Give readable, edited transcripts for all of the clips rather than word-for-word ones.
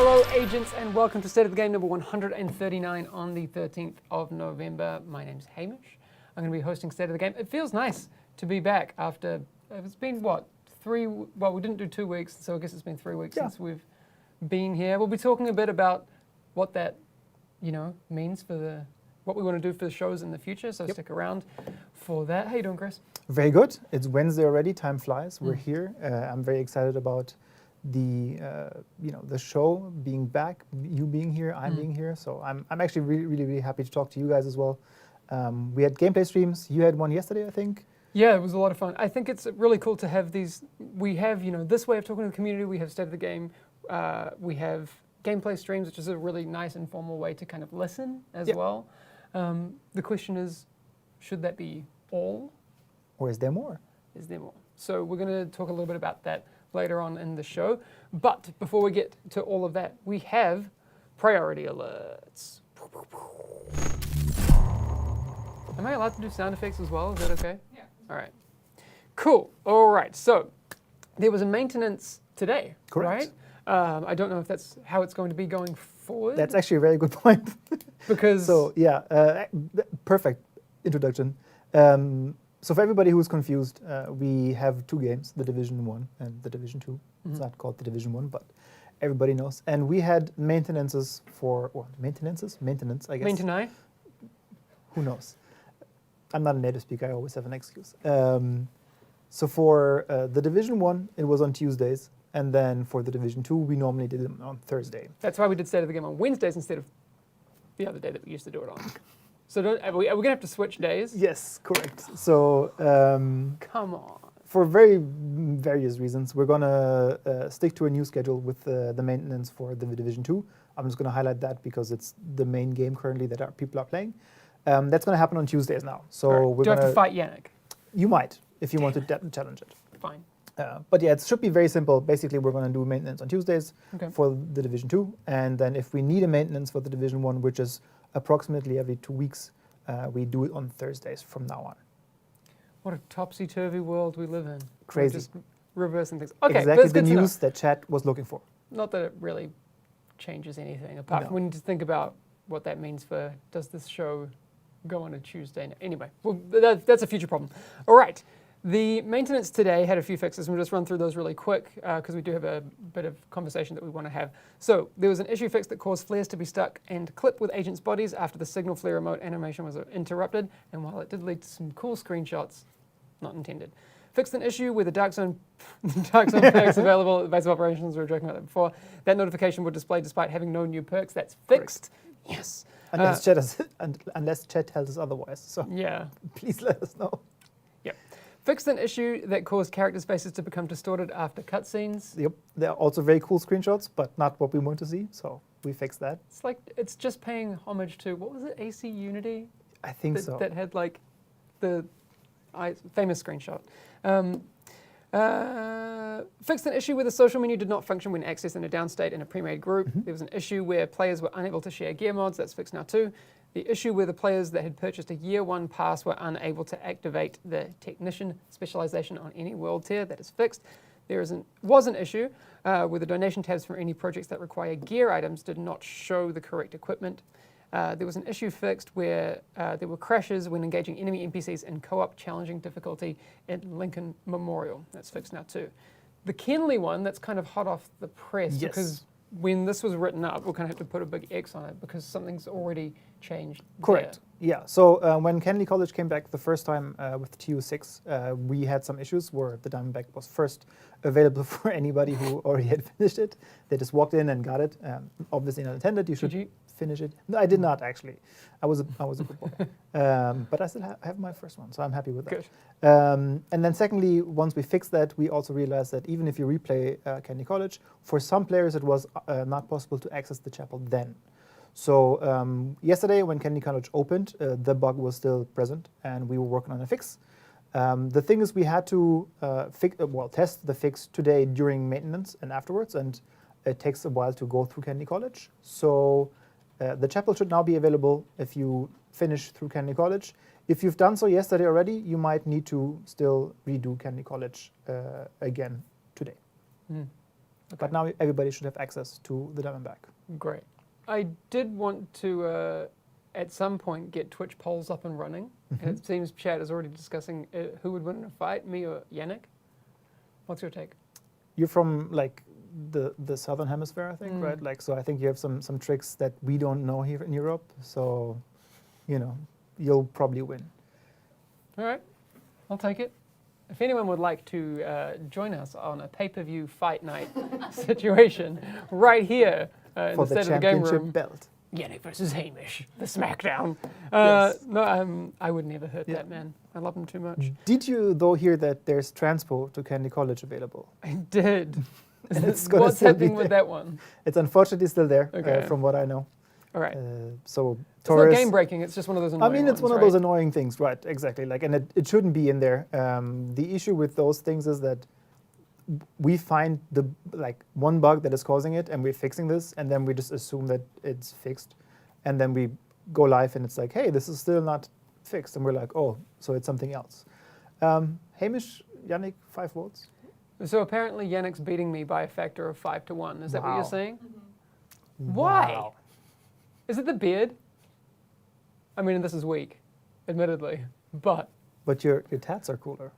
Hello agents and welcome to State of the Game number 139 on the 13th of November. My name's Hamish. I'm going to be hosting State of the Game. It feels nice to be back after, it's been what, we didn't do 2 weeks, so I guess it's been 3 weeks since we've been here. We'll be talking a bit about what that, means for what we want to do for the shows in the future, so stick around for that. How you doing, Chris? Very good. It's Wednesday already, time flies. We're here. I'm very excited about the show being back, you being here, I'm being here. So I'm actually really happy to talk to you guys as well. We had gameplay streams. You had one yesterday, I think. Yeah, it was a lot of fun. I think it's really cool to have these. We have this way of talking to the community. We have State of the Game. We have gameplay streams, which is a really nice informal way to kind of listen as well. The question is, should that be all? Or is there more? Is there more? So we're going to talk a little bit about that later on in the show. But before we get to all of that, we have priority alerts. Am I allowed to do sound effects as well? Is that okay? Yeah. All right. Cool. All right. So there was a maintenance today, Correct. right? I don't know if that's how it's going to be going forward. That's actually a very good point. Because perfect introduction. So for everybody who's confused, we have 2 games, the Division 1 and the Division 2. It's not called the Division 1, but everybody knows. And we had maintenance, I guess. Maintenance? Who knows? I'm not a native speaker, I always have an excuse. So for the Division 1, it was on Tuesdays. And then for the Division 2, we normally did it on Thursday. That's why we did State of the Game on Wednesdays instead of the other day that we used to do it on. So are we going to have to switch days? Yes, correct. So come on. For very various reasons, we're going to stick to a new schedule with the maintenance for the Division 2. I'm just going to highlight that because it's the main game currently that people are playing. That's going to happen on Tuesdays now. So we're going to have to fight Yannick? You might, if you want to challenge it. Fine. But yeah, it should be very simple. Basically, we're going to do maintenance on Tuesdays for the Division 2. And then if we need a maintenance for the Division 1, which is approximately every 2 weeks, we do it on Thursdays from now on. What a topsy-turvy world we live in. Crazy. We're just reversing things. Okay, exactly the news that chat was looking for. Not that it really changes anything, apart from when you just think about what that means for, does this show go on a Tuesday? Anyway, well, that's a future problem. All right. The maintenance today had a few fixes. We'll just run through those really quick because we do have a bit of conversation that we want to have. So there was an issue fix that caused flares to be stuck and clipped with agents' bodies after the signal flare remote animation was interrupted. And while it did lead to some cool screenshots, not intended. Fixed an issue where the Dark Zone perks available at the base of operations. We were joking about that before. That notification would display despite having no new perks. That's fixed. Correct. Yes. Unless chat tells us otherwise. So yeah, please let us know. Yep. Fixed an issue that caused character spaces to become distorted after cutscenes. Yep. They're also very cool screenshots, but not what we want to see. So we fixed that. It's just paying homage to, what was it, AC Unity? I think so. That had like the famous screenshot. Fixed an issue where the social menu did not function when accessed in a downstate in a pre-made group. There was an issue where players were unable to share gear mods. That's fixed now too. The issue where the players that had purchased a Year 1 pass were unable to activate the technician specialization on any world tier. That is fixed. There was an issue where the donation tabs for any projects that require gear items did not show the correct equipment. There was an issue fixed where there were crashes when engaging enemy NPCs in co-op challenging difficulty at Lincoln Memorial. That's fixed now too. The Kenley one, that's kind of hot off the press because when this was written up, we're going to have to put a big X on it because something's already changed. Correct. There. Yeah. So when Kenley College came back the first time with TU6, we had some issues where the Diamondback was first available for anybody who already had finished it. They just walked in and got it. Obviously not intended. You should finish it. No, I did not actually. I was a good boy. But I still have my first one, so I'm happy with that. Good. And then secondly, once we fixed that, we also realized that even if you replay Kenley College, for some players it was not possible to access the chapel then. So yesterday when Kenley College opened, the bug was still present and we were working on a fix. The thing is we had to test the fix today during maintenance and afterwards, and it takes a while to go through Kenley College. So the chapel should now be available if you finish through Kenley College. If you've done so yesterday already, you might need to still redo Kenley College again today. But now everybody should have access to the Diamondback. Great. I did want to, at some point, get Twitch polls up and running. And it seems chat is already discussing who would win in a fight, me or Yannick. What's your take? You're from like the southern hemisphere, I think, right? Like, so I think you have some tricks that we don't know here in Europe. So, you know, you'll probably win. All right, I'll take it. If anyone would like to join us on a pay-per-view fight night situation right here in For the the State of the Game championship Room, belt. Yannick versus Hamish, the SmackDown. Yes. No, I would never hurt that man. I love him too much. Did you, though, hear that there's transpo to Candy College available? I did. And it's gonna What's still be happening with there. that one? It's unfortunately still there, Okay. from what I know. All right. So It's not Taurus, game breaking. It's just one of those annoying I mean, it's ones, one of right? those annoying things, right? Exactly. Like, and it shouldn't be in there. The issue with those things is that we find the one bug that is causing it, and we're fixing this, and then we just assume that it's fixed, and then we go live, and it's like, hey, this is still not fixed, and we're like, oh, so it's something else. Hamish, Yannick, 5 votes. So apparently Yannick's beating me by a factor of 5 to 1. Is that what Wow. you're saying? Why? Wow. Is it the beard? I mean, this is weak, admittedly, but But your tats are cooler.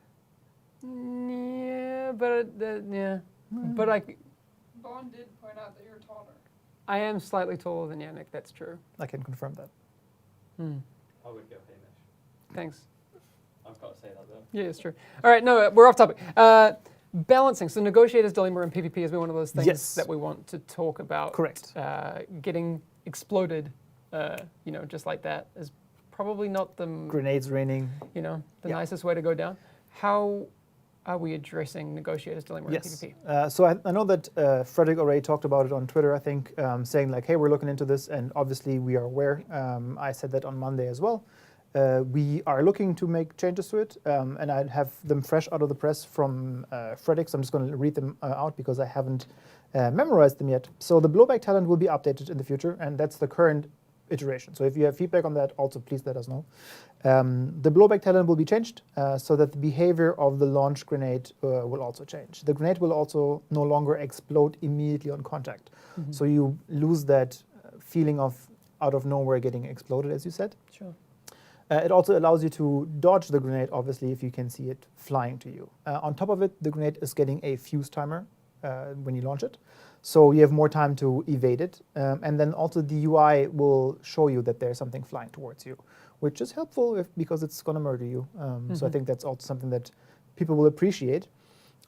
yeah, but but Bond did point out that you're taller. I am slightly taller than Yannick. That's true. I can confirm that. I would go Hamish. Thanks. I've got to say that though. Yeah, it's true. All right, no, we're off topic. Balancing. So negotiator's dilemma in PvP has been one of those things Yes. that we want to talk about. Correct. Getting exploded, just like that is probably not the Grenades raining. the Yeah. nicest way to go down. How are we addressing negotiator's dilemma Yes. in PvP? So I know that Frederick already talked about it on Twitter, I think, saying like, hey, we're looking into this, and obviously we are aware. I said that on Monday as well. We are looking to make changes to it, and I have them fresh out of the press from Frederick, so I'm just going to read them out because I haven't memorized them yet. So the blowback talent will be updated in the future, and that's the current iteration. So if you have feedback on that, also please let us know. The blowback talent will be changed so that the behavior of the launch grenade will also change. The grenade will also no longer explode immediately on contact. So you lose that feeling of out of nowhere getting exploded, as you said. Sure. It also allows you to dodge the grenade, obviously, if you can see it flying to you. On top of it, the grenade is getting a fuse timer when you launch it. So you have more time to evade it. And then also the UI will show you that there's something flying towards you, which is helpful because it's going to murder you. So I think that's also something that people will appreciate.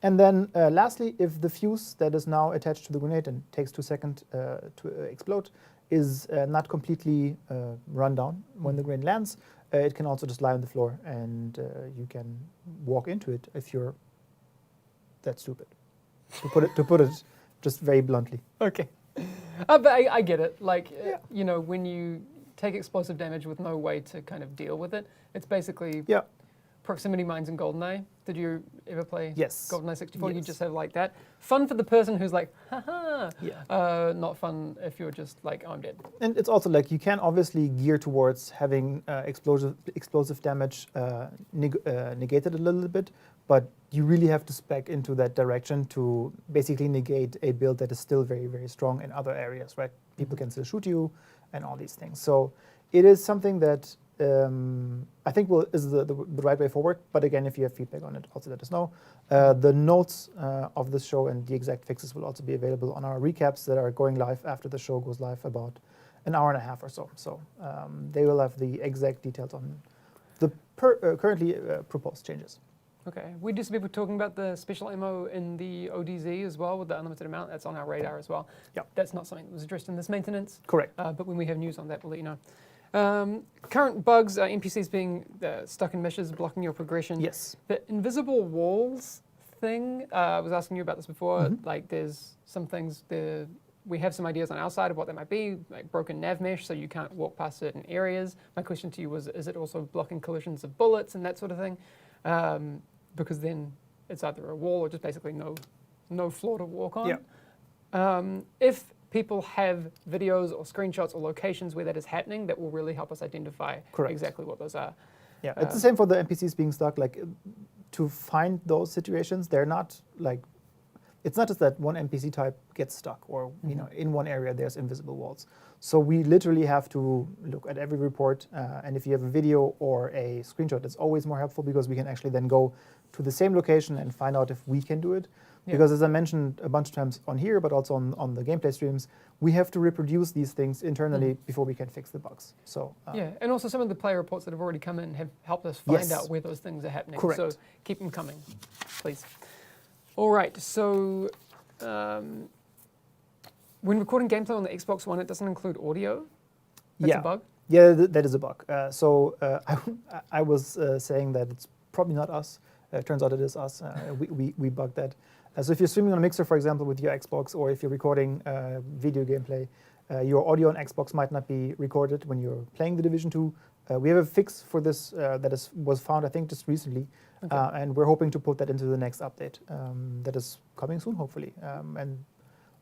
And then lastly, if the fuse that is now attached to the grenade and takes 2 seconds to explode is not completely run down when the grenade lands, it can also just lie on the floor and you can walk into it if you're that stupid. To put it just very bluntly. Okay. But I get it. Like, when you take explosive damage with no way to kind of deal with it, it's basically proximity mines in GoldenEye. Did you ever play Yes. GoldenEye 64? You Yes. just have like that. Fun for the person who's like, haha. Yeah. Not fun if you're just like, oh, I'm dead. And it's also like you can obviously gear towards having explosive damage negated a little bit, but you really have to spec into that direction to basically negate a build that is still very, very strong in other areas, right? People can still shoot you and all these things. So it is something that I think is the right way forward. But again, if you have feedback on it, also let us know. The notes of this show and the exact fixes will also be available on our recaps that are going live after the show goes live about an hour and a half or so. So they will have the exact details on the currently proposed changes. Okay. We do see people talking about the special ammo in the ODZ as well with the unlimited amount. That's on our radar as well. Yeah. That's not something that was addressed in this maintenance. Correct. But when we have news on that, we'll let you know. Current bugs, NPCs being stuck in meshes, blocking your progression. Yes. The invisible walls thing, I was asking you about this before. Like, there's some things there. We have some ideas on our side of what that might be, like broken nav mesh, so you can't walk past certain areas. My question to you was, is it also blocking collisions of bullets and that sort of thing? Because then it's either a wall or just basically no floor to walk on. Yeah. If people have videos or screenshots or locations where that is happening, that will really help us identify Correct. exactly what those are. Yeah, it's the same for the NPCs being stuck. Like, to find those situations, they're not like it's not just that one NPC type gets stuck or you know in one area there's invisible walls. So we literally have to look at every report, and if you have a video or a screenshot, it's always more helpful because we can actually then go to the same location and find out if we can do it. Yeah. Because as I mentioned a bunch of times on here, but also on the gameplay streams, we have to reproduce these things internally before we can fix the bugs. So Yeah, and also some of the player reports that have already come in have helped us find Yes. out where those things are happening. Correct. So keep them coming, please. All right, so when recording gameplay on the Xbox One, it doesn't include audio. That's yeah. a bug. Yeah, that is a bug. I was saying that it's probably not us. Turns out it is us. We bugged that. So if you're streaming on a mixer, for example, with your Xbox, or if you're recording video gameplay, your audio on Xbox might not be recorded when you're playing The Division 2. We have a fix for this that was found, I think, just recently. Okay. And we're hoping to put that into the next update that is coming soon, hopefully. And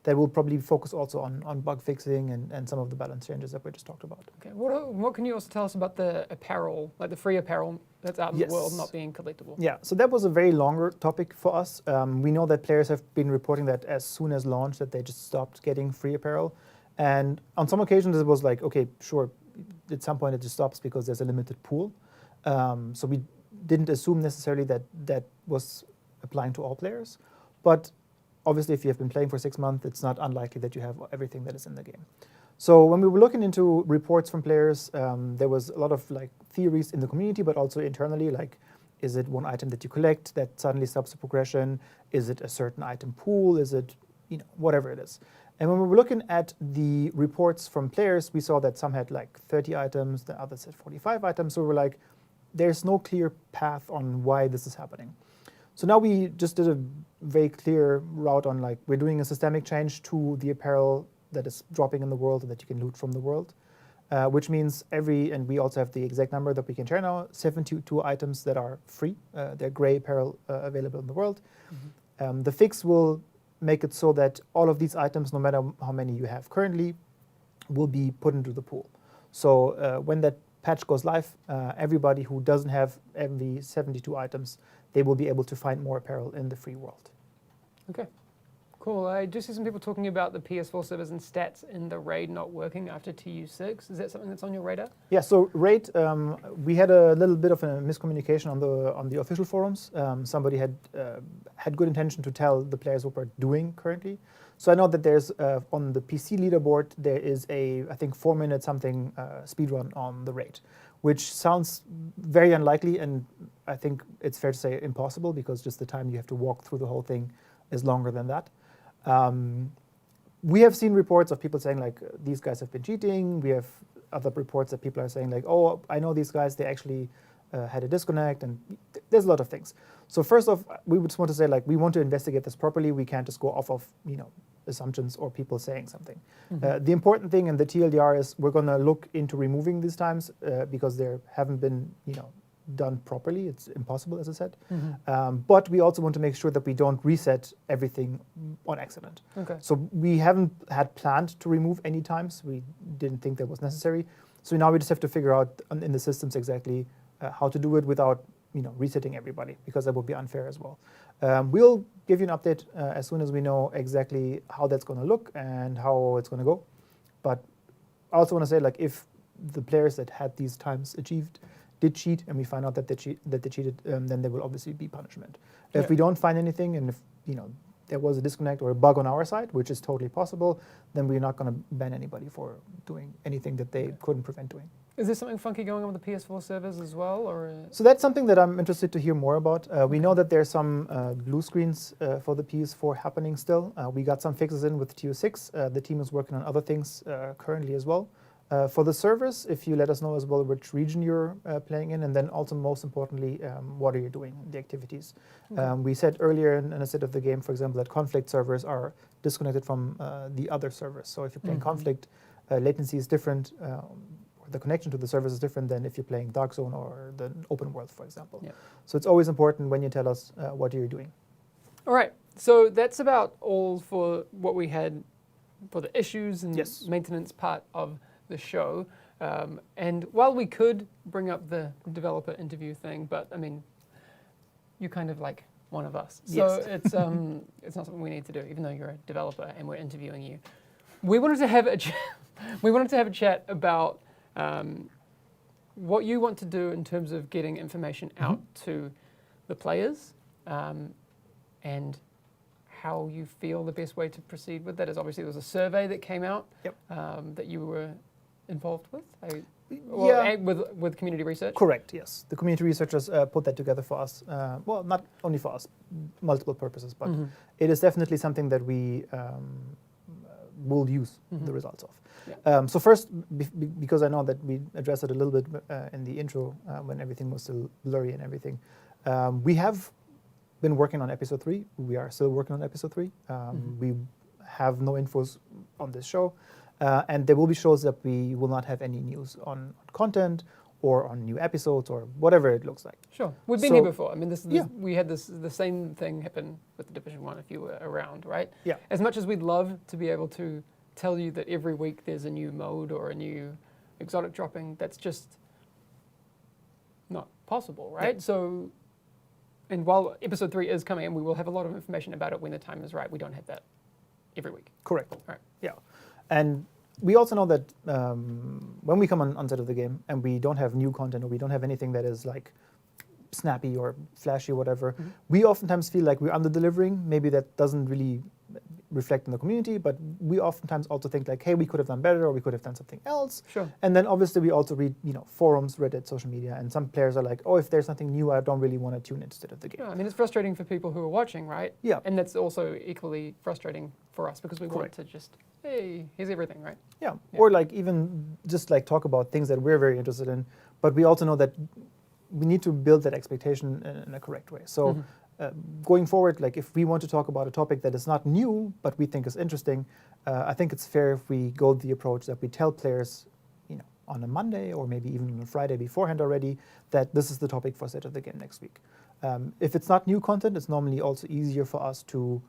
that will probably focus also on bug fixing and some of the balance changes that we just talked about. Okay. What can you also tell us about the apparel, like the free apparel that's out in Yes. the world not being collectible? Yeah, so that was a very longer topic for us. We know that players have been reporting that as soon as launch that they just stopped getting free apparel. And on some occasions it was like, okay, sure, at some point it just stops because there's a limited pool. So we didn't assume necessarily that that was applying to all players. But obviously if you have been playing for 6 months, it's not unlikely that you have everything that is in the game. So when we were looking into reports from players, there was a lot of like theories in the community, but also internally, like, is it one item that you collect that suddenly stops the progression? Is it a certain item pool? Is it, you know, whatever it is? And when we were looking at the reports from players, we saw that some had like 30 items, the others had 45 items. So we were like, there's no clear path on why this is happening. So now we just did a very clear route on like, we're doing a systemic change to the apparel that is dropping in the world and that you can loot from the world, which means and we also have the exact number that we can share now, 72 items that are free. They're gray apparel available in the world. The fix will make it so that all of these items, no matter how many you have currently, will be put into the pool. So when that patch goes live, everybody who doesn't have every 72 items, they will be able to find more apparel in the free world. Okay, cool. I do see some people talking about the PS4 servers and stats in the raid not working after TU6. Is that something that's on your radar? Yeah, so raid, we had a little bit of a miscommunication on the official forums. Somebody had good intention to tell the players what we're doing currently. So I know that there's on the PC leaderboard there is a I think 4-minute something speedrun on the raid, which sounds very unlikely, and I think it's fair to say impossible because just the time you have to walk through the whole thing is longer than that. We have seen reports of people saying like these guys have been cheating. We have other reports that people are saying like, oh, I know these guys, they actually had a disconnect, and there's a lot of things. So first off, we would just want to say like we want to investigate this properly. We can't just go off of assumptions or people saying something. The important thing in the TLDR is we're going to look into removing these times because they haven't been done properly. It's impossible, as I said. But we also want to make sure that we don't reset everything on accident. Okay. So we haven't had planned to remove any times. We didn't think that was necessary. So now we just have to figure out in the systems exactly how to do it without resetting everybody, because that would be unfair as well. We'll give you an update as soon as we know exactly how that's going to look and how it's going to go. But I also want to say, like, if the players that had these times achieved did cheat, and we find out that they cheated, then there will obviously be punishment. Yeah. If we don't find anything, and if there was a disconnect or a bug on our side, which is totally possible, then we're not going to ban anybody for doing anything that they couldn't prevent doing. Is there something funky going on with the PS4 servers as well, or? So that's something that I'm interested to hear more about. We know that there's some blue screens for the PS4 happening still. We got some fixes in with TU6. The team is working on other things currently as well. For the servers, if you let us know as well which region you're playing in, and then also most importantly, what are you doing, the activities. We said earlier in a set of the game, for example, that conflict servers are disconnected from the other servers. So if you're playing conflict, latency is different. The connection to the servers is different than if you're playing Dark Zone or the open world, for example. Yeah. So it's always important when you tell us what you're doing. All right, so that's about all for what we had for the issues and maintenance part of the show. And while we could bring up the developer interview thing, but I mean, you kind of like one of us. So Yes. it's not something we need to do, even though you're a developer and we're interviewing you. We wanted to have a chat about what you want to do in terms of getting information out to the players, and how you feel the best way to proceed with that is. Obviously there was a survey that came out that you were involved with. With community research. Correct, yes. The community researchers put that together for us. Well, not only for us, multiple purposes, but it is definitely something that we will use the results of. Yeah. So first, because I know that we addressed it a little bit in the intro when everything was still blurry and everything, we have been working on episode 3. We are still working on episode 3. We have no infos on this show. And there will be shows that we will not have any news on content or on new episodes or whatever it looks like. Sure, we've been here before. I mean, Yeah. we had the same thing happen with the Division 1 if you were around, right? Yeah. As much as we'd love to be able to tell you that every week there's a new mode or a new exotic dropping, that's just not possible, right? Yeah. So, and while episode 3 is coming and we will have a lot of information about it when the time is right, we don't have that every week. Correct. Right. Yeah. And we also know that when we come on set of the game and we don't have new content or we don't have anything that is like snappy or flashy or whatever, we oftentimes feel like we're under-delivering. Maybe that doesn't really reflect in the community, but we oftentimes also think like, hey, we could have done better or we could have done something else. Sure. And then obviously we also read, forums, Reddit, social media, and some players are like, oh, if there's something new, I don't really want to tune instead of the game. Yeah, I mean, it's frustrating for people who are watching, right? Yeah. And that's also equally frustrating for us because we Correct. want to just, hey, here's everything, right? Yeah. Yeah. Or like even just like talk about things that we're very interested in, but we also know that we need to build that expectation in a correct way. So going forward, like if we want to talk about a topic that is not new, but we think is interesting, I think it's fair if we go the approach that we tell players, on a Monday or maybe even on a Friday beforehand already, that this is the topic for State of the Game next week. If it's not new content, it's normally also easier for us to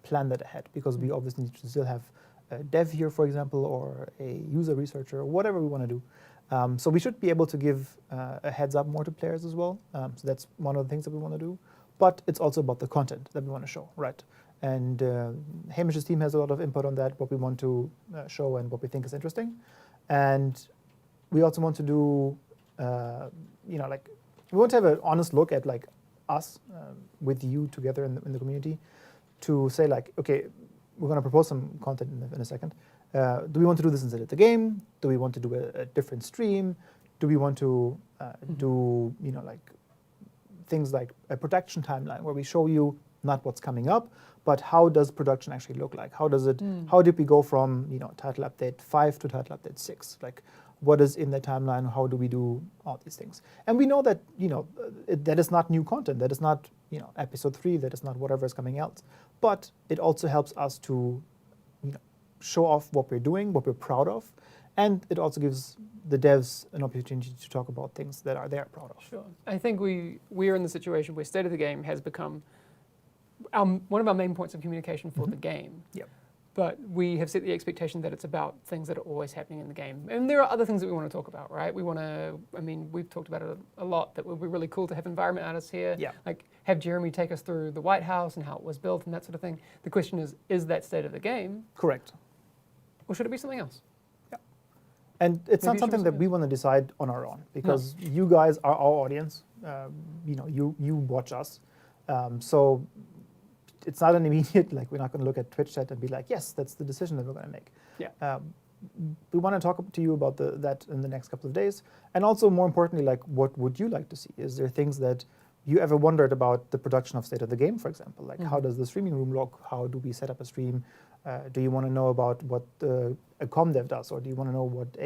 plan that ahead because we obviously need to still have a dev here, for example, or a user researcher, or whatever we want to do. So we should be able to give a heads up more to players as well. So that's one of the things that we want to do. But it's also about the content that we want to show, right? And Hamish's team has a lot of input on that, what we want to show and what we think is interesting. And we also want to do, we want to have an honest look at like us with you together in the community to say like, okay, we're going to propose some content in a second. Do we want to do this instead of the game? Do we want to do a different stream? Do we want to do, things like a production timeline where we show you not what's coming up, but how does production actually look like? How does it? How did we go from title update 5 to title update 6? Like, what is in the timeline? How do we do all these things? And we know that that is not new content. That is not episode 3. That is not whatever is coming out. But it also helps us to show off what we're doing, what we're proud of, and it also gives the devs an opportunity to talk about things that they're proud of. Sure. I think we're in the situation where State of the Game has become one of our main points of communication for the game. Yep. But we have set the expectation that it's about things that are always happening in the game. And there are other things that we want to talk about, right? We've talked about it a lot, that it would be really cool to have environment artists here. Yeah. Like have Jeremy take us through the White House and how it was built and that sort of thing. The question is that State of the Game? Correct. Or should it be something else? Yeah. And it's Maybe not it should something be that something we want to decide on our own because you guys are our audience. You watch us. So it's not an immediate, like we're not going to look at Twitch chat and be like, yes, that's the decision that we're going to make. Yeah. We want to talk to you about that in the next couple of days. And also more importantly, like what would you like to see? Is there things that you ever wondered about the production of State of the Game, for example? Like how does the streaming room look? How do we set up a stream? Do you want to know about what a comm dev does? Or do you want to know what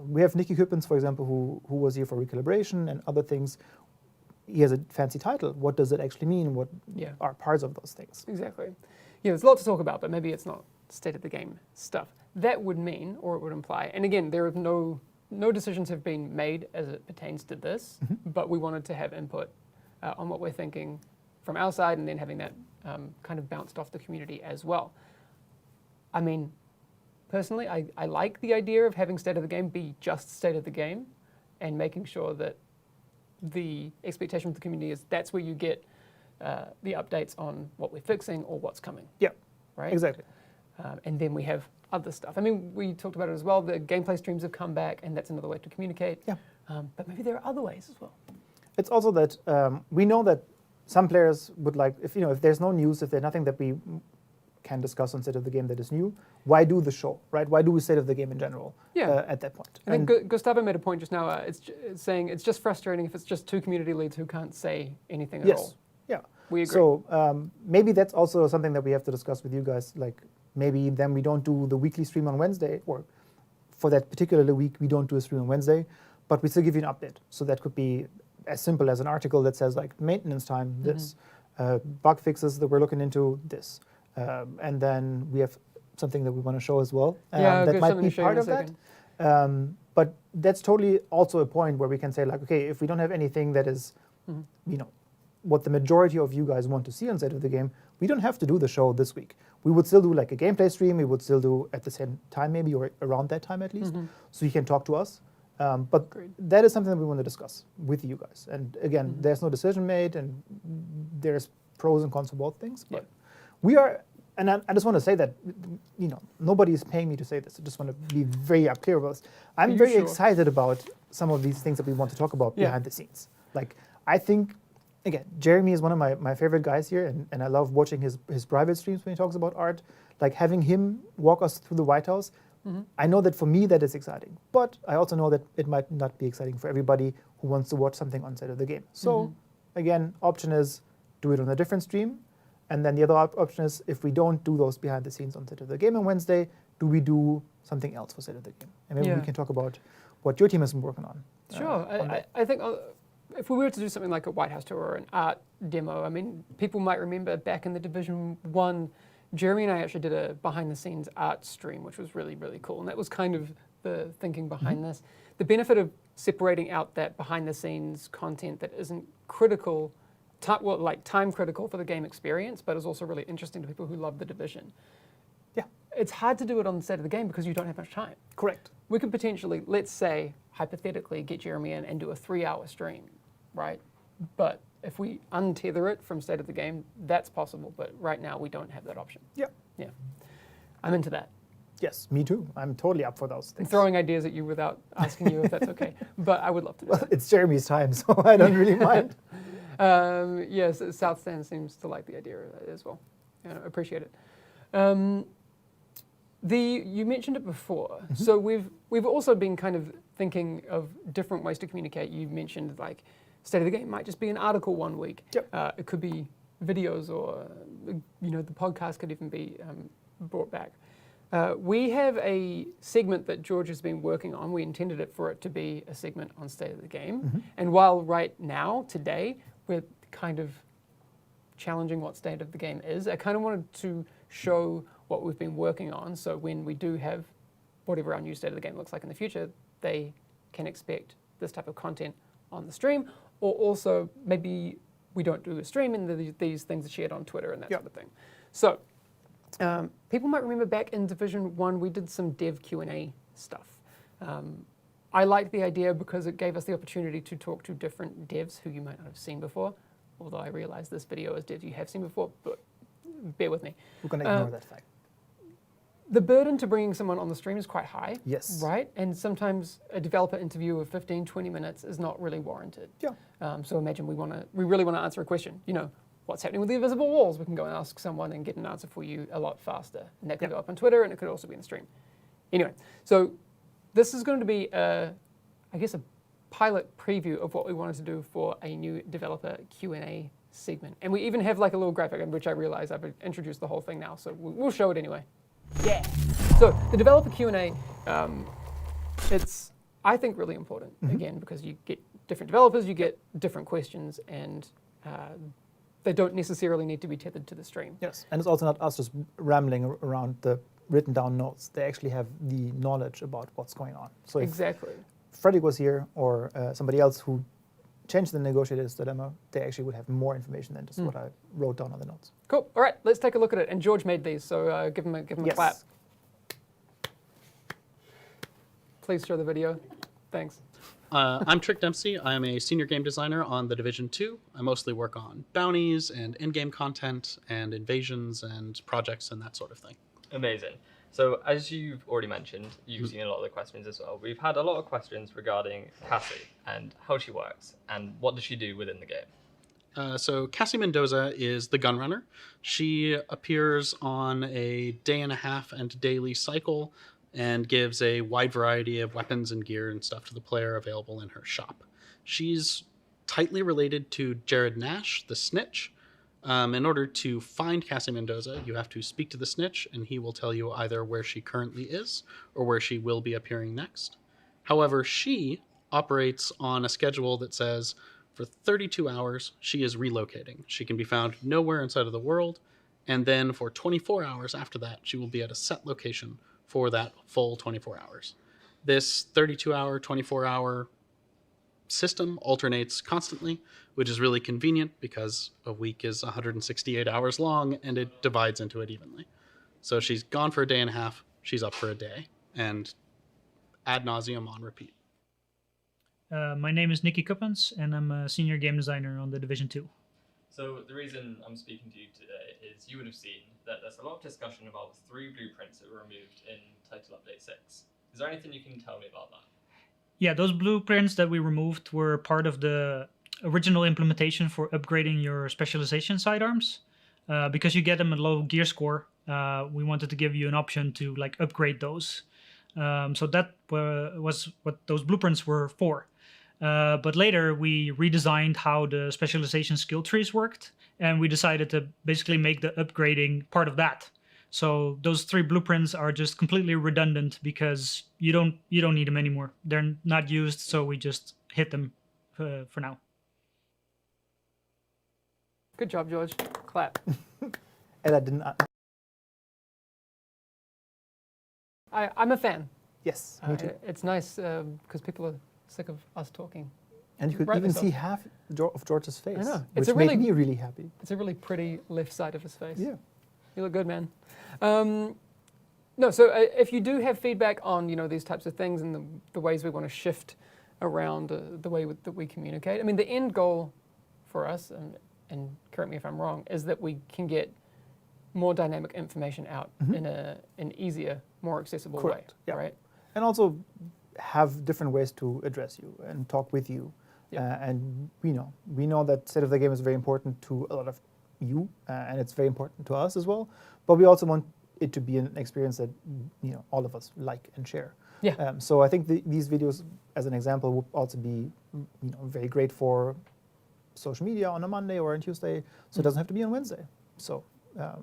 we have Nicky Kuppens, for example, who was here for recalibration and other things. He has a fancy title. What does it actually mean? What are parts of those things? Exactly. Yeah, there's a lot to talk about, but maybe it's not State of the Game stuff. That would mean, or it would imply, and again, there are no decisions have been made as it pertains to this, but we wanted to have input on what we're thinking from our side and then having that kind of bounced off the community as well. I mean, personally, I like the idea of having State of the Game be just State of the Game and making sure that the expectation of the community is that's where you get the updates on what we're fixing or what's coming. Yeah, right. exactly. And then we have other stuff. I mean, we talked about it as well. The gameplay streams have come back, and that's another way to communicate. Yeah. But maybe there are other ways as well. It's also that we know that some players would like, if there's no news, if there's nothing that we can discuss on State of the Game that is new, why do the show, right? Why do we State of the Game in general at that point? I think Gustavo made a point just now. It's saying it's just frustrating if it's just two community leads who can't say anything at all. Yeah. We agree. So maybe that's also something that we have to discuss with you guys. Like maybe then we don't do the weekly stream on Wednesday, or for that particular week we don't do a stream on Wednesday, but we still give you an update. So that could be as simple as an article that says like maintenance time, this, bug fixes that we're looking into, this. And then we have something that we want to show as well. That might be part of that. But that's totally also a point where we can say like, okay, if we don't have anything that is, what the majority of you guys want to see on State of the Game, we don't have to do the show this week. We would still do like a gameplay stream. We would still do at the same time maybe, or around that time at least, so you can talk to us. But that is something that we want to discuss with you guys. And again, there's no decision made, and there's pros and cons for both things. But we are, and I just want to say that, nobody is paying me to say this. I just want to be very clear about this. I'm very excited about some of these things that we want to talk about behind the scenes. Like, I think, again, Jeremy is one of my favorite guys here, and I love watching his private streams when he talks about art. Like, having him walk us through the White House, I know that for me that is exciting, but I also know that it might not be exciting for everybody who wants to watch something on State of the Game. So again, option is do it on a different stream, and then the other option is if we don't do those behind the scenes on State of the Game on Wednesday, do we do something else for State of the Game? And maybe we can talk about what your team has been working on. Sure, I think if we were to do something like a White House tour or an art demo, I mean, people might remember back in the Division 1, Jeremy and I actually did a behind-the-scenes art stream, which was really, really cool. And that was kind of the thinking behind this. The benefit of separating out that behind-the-scenes content that isn't critical, time critical for the game experience, but is also really interesting to people who love the Division. Yeah. It's hard to do it on the State of the Game because you don't have much time. Correct. We could potentially, let's say, hypothetically, get Jeremy in and do a 3-hour stream, right? But if we untether it from State of the Game, that's possible. But right now, we don't have that option. Yeah. Yeah. I'm into that. Yes, me too. I'm totally up for those things. I'm throwing ideas at you without asking you if that's okay. But I would love to do that. It's Jeremy's time, so I don't really mind. Yes, South Stand seems to like the idea as well. Appreciate it. You mentioned it before. So we've also been kind of thinking of different ways to communicate. You mentioned like State of the Game might just be an article one week. Yep. It could be videos, or the podcast could even be brought back. We have a segment that George has been working on. We intended for it to be a segment on State of the Game. And while right now, today, we're kind of challenging what State of the Game is, I kind of wanted to show what we've been working on, so when we do have whatever our new State of the Game looks like in the future, they can expect this type of content on the stream, or also maybe we don't do a stream and these things are shared on Twitter and that sort of thing. So people might remember back in Division 1 we did some dev Q&A stuff. I liked the idea because it gave us the opportunity to talk to different devs who you might not have seen before, although I realize this video is devs you have seen before, but bear with me. We're going to ignore that fact. The burden to bringing someone on the stream is quite high. Yes. Right? And sometimes a developer interview of 15, 20 minutes is not really warranted. Yeah. So imagine we really want to answer a question. What's happening with the invisible walls? We can go and ask someone and get an answer for you a lot faster. And that could go up on Twitter, and it could also be in the stream. Anyway, so this is going to be, I guess, a pilot preview of what we wanted to do for a new developer Q&A segment. And we even have like a little graphic, in which I realize I've introduced the whole thing now, so we'll show it anyway. Yeah. So the developer Q&A, it's, I think, really important, again, because you get different developers, you get different questions, and they don't necessarily need to be tethered to the stream. Yes, and it's also not us just rambling around the written down notes. They actually have the knowledge about what's going on. So exactly. If Frederick was here, or somebody else who changed the negotiator's dilemma, they actually would have more information than just what I wrote down on the notes. Cool. All right, let's take a look at it. And George made these, so give him a clap. Please show the video. Thanks. I'm Trick Dempsey. I'm a senior game designer on The Division 2. I mostly work on bounties and in-game content and invasions and projects and that sort of thing. Amazing. So as you've already mentioned, you've seen a lot of the questions as well. We've had a lot of questions regarding Cassie and how she works and what does she do within the game. So Cassie Mendoza is the gunrunner. She appears on a day and a half and daily cycle and gives a wide variety of weapons and gear and stuff to the player available in her shop. She's tightly related to Jared Nash, the Snitch. In order to find Cassie Mendoza, you have to speak to the Snitch, and he will tell you either where she currently is or where she will be appearing next. However, she operates on a schedule that says for 32 hours, she is relocating. She can be found nowhere inside of the world, and then for 24 hours after that, she will be at a set location for that full 24 hours. This 32-hour, 24-hour system alternates constantly, which is really convenient because a week is 168 hours long and it divides into it evenly. So she's gone for a day and a half, she's up for a day, and ad nauseum on repeat. My name is Nicky Kuppens, and I'm a senior game designer on The Division 2. So the reason I'm speaking to you today is you would have seen that there's a lot of discussion about the 3 blueprints that were removed in Title Update 6. Is there anything you can tell me about that? Yeah, those blueprints that we removed were part of the original implementation for upgrading your specialization sidearms. Because you get them at low gear score, we wanted to give you an option to upgrade those. So that was what those blueprints were for. But later we redesigned how the specialization skill trees worked, and we decided to basically make the upgrading part of that. So those 3 blueprints are just completely redundant because you don't need them anymore. They're not used, so we just hit them for now. Good job, George. Clap. And I didn't. I'm a fan. Yes, me too. It's nice because people are sick of us talking. And you could Rightly even so. see half of George's face, I know. which It's a made really- me really happy. It's a really pretty left side of his face. Yeah. You look good, man. No, so if you do have feedback on these types of things and the ways we want to shift around the way that we communicate, I mean, the end goal for us, and correct me if I'm wrong, is that we can get more dynamic information out in an easier, more accessible Correct, way, yeah. right? And also have different ways to address you and talk with you. Yeah. And we know that state of the game is very important to a lot of you, and it's very important to us as well. But we also want it to be an experience that all of us like and share. Yeah. So I think these videos, as an example, would also be very great for social media on a Monday or on Tuesday. So it doesn't have to be on Wednesday. So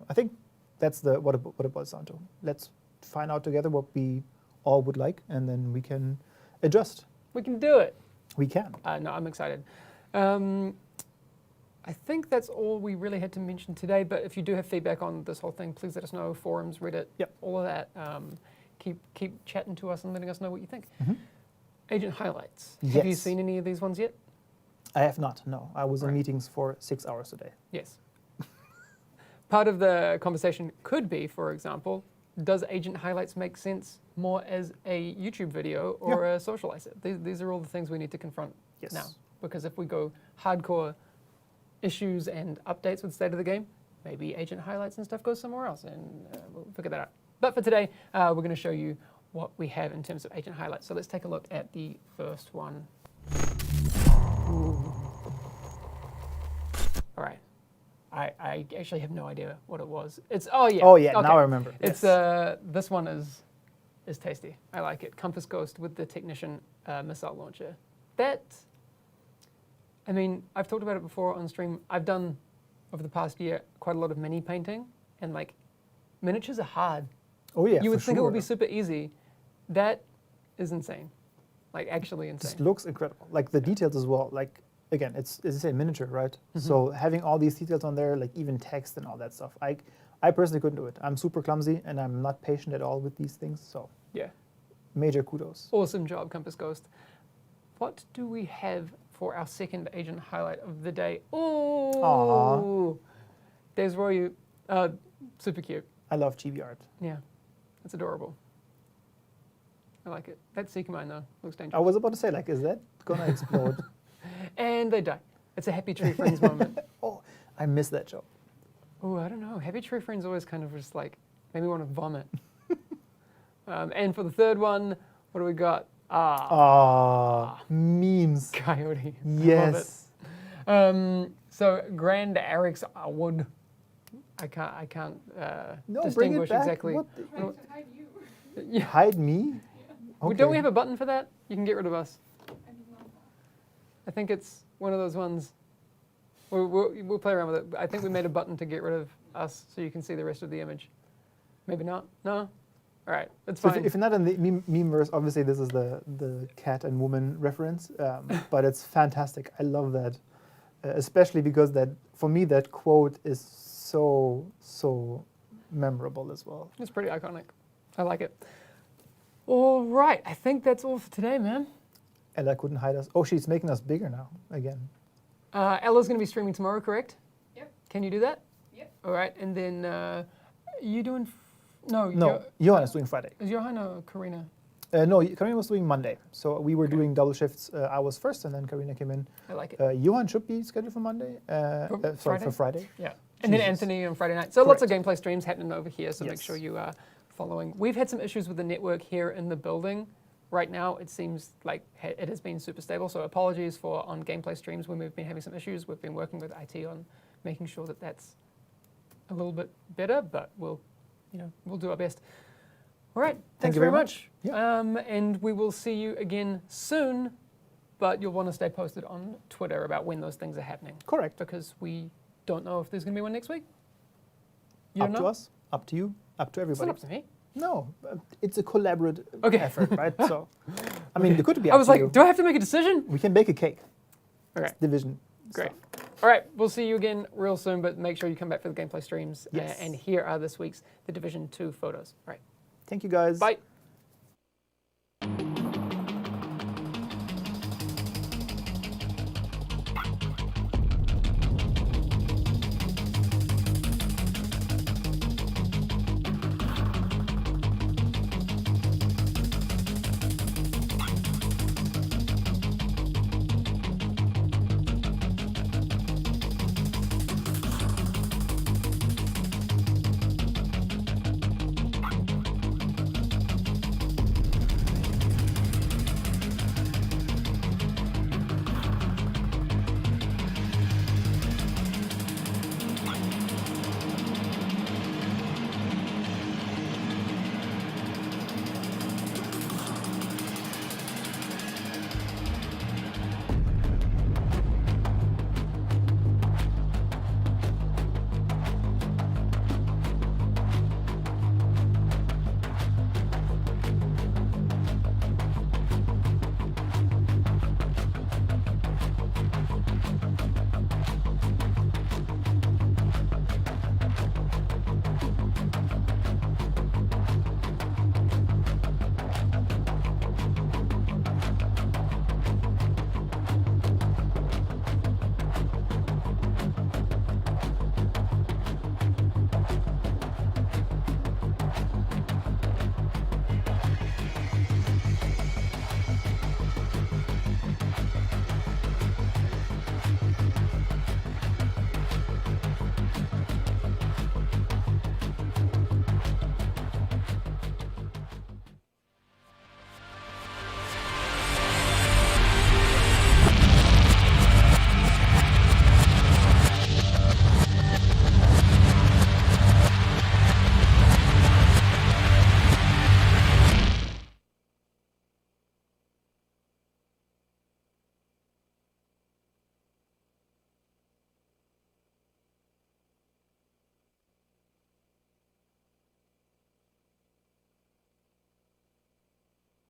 I think that's what it boils down to. Let's find out together what we all would like, and then we can adjust. We can do it. We can. No, I'm excited. I think that's all we really had to mention today, but if you do have feedback on this whole thing, please let us know. Forums, Reddit, all of that. Keep chatting to us and letting us know what you think. Agent highlights. Have you Yes. seen any of these ones yet? I have not, no. I was in Right. meetings for 6 hours a day. Yes. Part of the conversation could be, for example, does Agent Highlights make sense more as a YouTube video or a social asset? These are all the things we need to confront Yes. now. Because if we go hardcore issues and updates with the state of the game, maybe Agent Highlights and stuff goes somewhere else, and we'll figure that out. But for today, we're going to show you what we have in terms of Agent Highlights. So let's take a look at the first one. Ooh. All right. I actually have no idea what it was. Oh yeah. Oh yeah, Okay. now I remember. It's Yes. this one is tasty. I like it. Compass Ghost with the Technician missile launcher. I mean, I've talked about it before on stream. I've done over the past year quite a lot of mini painting, and miniatures are hard. Oh yeah, You would for think it would be sure. super easy. That is insane. Actually insane. Just looks incredible. The details as well. Again, it's as you say, miniature, right? So having all these details on there, even text and all that stuff. I personally couldn't do it. I'm super clumsy and I'm not patient at all with these things. So Yeah. major kudos. Awesome job, Compass Ghost. What do we have for our second agent highlight of the day? Oh, there's Royu. Super cute. I love chibi art. Yeah, that's adorable. I like it. That Seeker mine though looks I dangerous. was about to say, like, is that gonna explode? And they die. It's a Happy Tree Friends moment. Oh, I miss that joke. Oh, I don't know. Happy Tree Friends always kind of just like made me want to vomit. And for the third one, what do we got? Memes. Coyote. Yes. I love it. So Grand Eric's Wood. I can't No, bring it distinguish back. exactly. What Trying to hide you. Yeah. Hide me? Don't we have a button for that? You can get rid of us. I did not know. I think it's one of those ones. We'll play around with it. I think we made a button to get rid of us so you can see the rest of the image. Maybe not? No? All right, it's So fine. if you're not in the meme-verse, obviously this is the cat and woman reference, but it's fantastic. I love that, especially because that for me that quote is so memorable as well. It's pretty iconic. I like it. All right, I think that's all for today, man. Ella couldn't hide us. Oh, she's making us bigger now again. Ella's going to be streaming tomorrow, correct? Yep. Can you do that? Yep. All right, and then you doing? No. No, Johan is doing Friday. Is Johan or Karina? No, Karina was doing Monday. So we were doing double shifts. I was first, and then Karina came in. I like it. Johan should be scheduled for Monday. Sorry, for Friday. Yeah. And then Jesus. Anthony on Friday night. So lots of gameplay streams happening over here, so make Yes. sure you are following. We've had some issues with the network here in the building. Right now, it seems like it has been super stable, so apologies for on gameplay streams when we've been having some issues. We've been working with IT on making sure that that's a little bit better, but we'll do our best. All right, thanks you very very much. Yeah. And we will see you again soon, but you'll want to stay posted on Twitter about when those things are happening. Correct. Because we don't know if there's going to be one next week. You Up don't to know? us, up to you, up to It's everybody. not up to me. No, it's a collaborative Okay. effort, right? So, I mean, it could be. I up was to like, you. do I have to make a decision? We can bake a cake. Okay. It's division. Great. stuff. All right, we'll see you again real soon, but make sure you come back for the gameplay streams. Yes. And here are this week's The Division 2 photos. All right, Thank you, guys. bye.